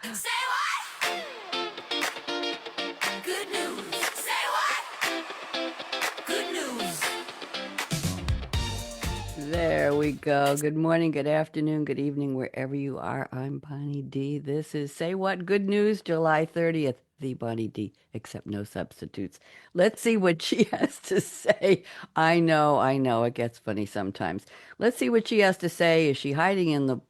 Say what? Good news. Say what? Good news. There we go. Good morning, good afternoon, good evening, wherever you are. I'm Bonnie D. This is Say What Good News, July 30th. The Bonnie D, except no substitutes. Let's see what she has to say. I know, it gets funny sometimes. Let's see what she has to say. Is she hiding in the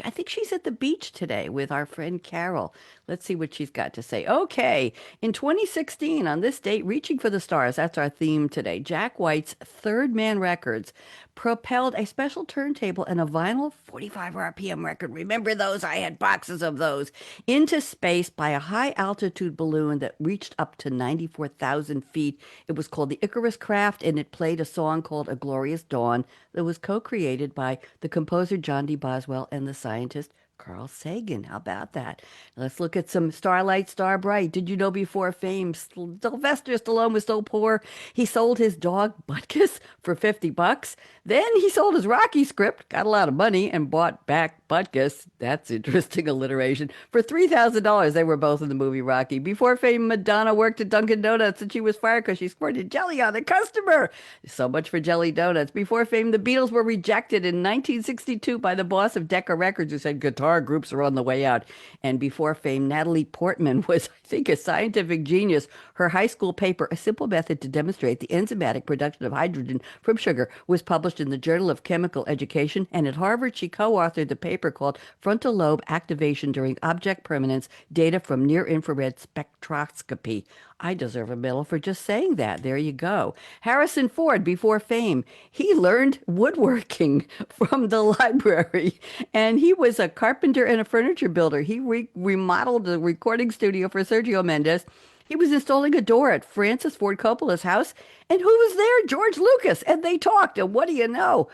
I think she's at the beach today with our friend Carol. Let's see what she's got to say. Okay, in 2016, on this date, Reaching for the Stars, that's our theme today. Jack White's Third Man Records propelled a special turntable and a vinyl 45 RPM record. Remember those? I had boxes of those. Into space by a high altitude balloon that reached up to 94,000 feet. It was called the Icarus Craft, and it played a song called A Glorious Dawn that was co-created by the composer John D. Boswell and the scientist Carl Sagan. How about that? Let's look at some Starlight, Star Bright. Did you know before fame, Sylvester Stallone was so poor, he sold his dog Butkus for $50. Then he sold his Rocky script, got a lot of money, and bought back Butkus. That's interesting alliteration. For $3,000, they were both in the movie Rocky. Before fame, Madonna worked at Dunkin' Donuts and she was fired because she squirted jelly on the customer. So much for jelly donuts. Before fame, the Beatles were rejected in 1962 by the boss of Decca Records, who said guitar groups are on the way out. And before fame, Natalie Portman was, I think, a scientific genius. Her high school paper, A Simple Method to Demonstrate the Enzymatic Production of Hydrogen from Sugar, was published in the Journal of Chemical Education. And at Harvard, she co-authored the paper called Frontal Lobe Activation During Object Permanence, Data from Near-Infrared Spectroscopy. I deserve a medal for just saying that. There you go. Harrison Ford, before fame, he learned woodworking from the library, and he was a carpenter and a furniture builder. He remodeled the recording studio for Sergio Mendes. He was installing a door at Francis Ford Coppola's house, and who was there? George Lucas, and they talked. And what do you know?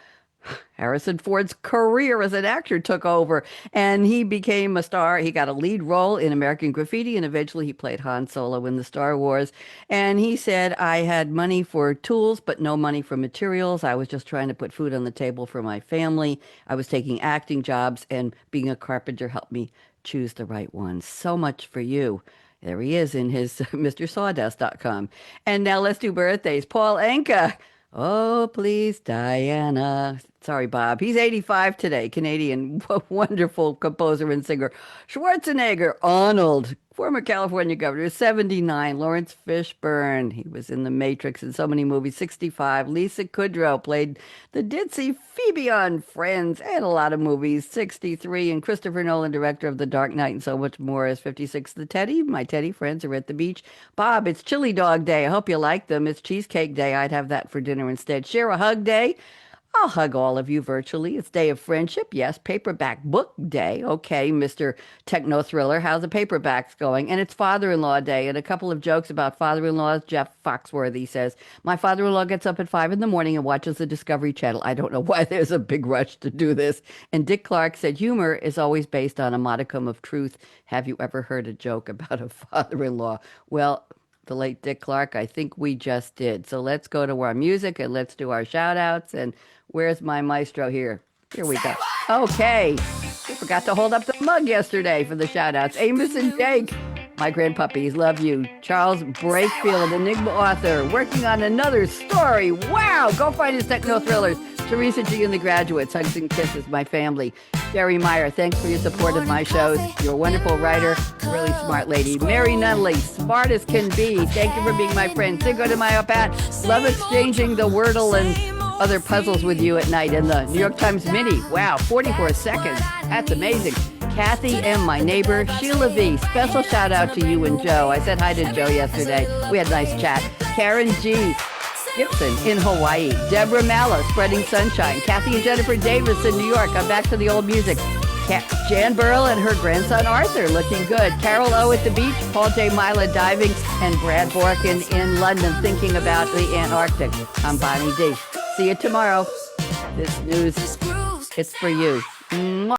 Harrison Ford's career as an actor took over and he became a star. He got a lead role in American Graffiti and eventually he played Han Solo in the Star Wars. And he said, I had money for tools, but no money for materials. I was just trying to put food on the table for my family. I was taking acting jobs and being a carpenter helped me choose the right one. So much for you. There he is in his MrSawdust.com. And now let's do birthdays. Paul Anka. Oh, please, Diana. Sorry, Bob. He's 85 today. Canadian, wonderful composer and singer. Schwarzenegger, Arnold, former California governor, 79. Lawrence Fishburne, he was in The Matrix and so many movies. 65. Lisa Kudrow played the ditzy Phoebe on Friends and a lot of movies. 63. And Christopher Nolan, director of The Dark Knight and so much more, is 56. The Teddy, my Teddy friends are at the beach. Bob, it's Chili Dog Day. I hope you like them. It's Cheesecake Day. I'd have that for dinner instead. Share a Hug Day. I'll hug all of you virtually. It's Day of Friendship. Yes, Paperback Book Day. Okay, Mr. Techno Thriller, how's the paperbacks going? And it's Father-in-Law Day. And a couple of jokes about father-in-laws. Jeff Foxworthy says, my father-in-law gets up at 5 in the morning and watches the Discovery Channel. I don't know why there's a big rush to do this. And Dick Clark said, humor is always based on a modicum of truth. Have you ever heard a joke about a father-in-law? Well, the late Dick Clark, I think we just did. So let's go to our music and let's do our shout outs. And where's my maestro here? Here we go. Okay. We forgot to hold up the mug yesterday for the shout outs. Amos and Jake, my grandpuppies, love you. Charles Brakefield, Enigma author, working on another story. Wow. Go find his techno thrillers. Teresa G. and the Graduates, hugs and kisses, my family. Jerry Meyer, thanks for your support of my shows. You're a wonderful writer, really smart lady. Mary Nunley, smart as can be. Thank you for being my friend. Cinco de Mayo, Pat. Love exchanging the Wordle and other puzzles with you at night. And the New York Times Mini, wow, 44 seconds. That's amazing. Kathy M., my neighbor. Sheila V., special shout out to you and Joe. I said hi to Joe yesterday. We had a nice chat. Karen G. Gibson in Hawaii. Deborah Mallow, Spreading Sunshine. Kathy and Jennifer Davis in New York. I'm back to the old music. Jan Burrell and her grandson Arthur looking good. Carol O at the beach. Paul J. Mila diving. And Brad Borkin in London thinking about the Antarctic. I'm Bonnie D. See you tomorrow. This news, it's for you.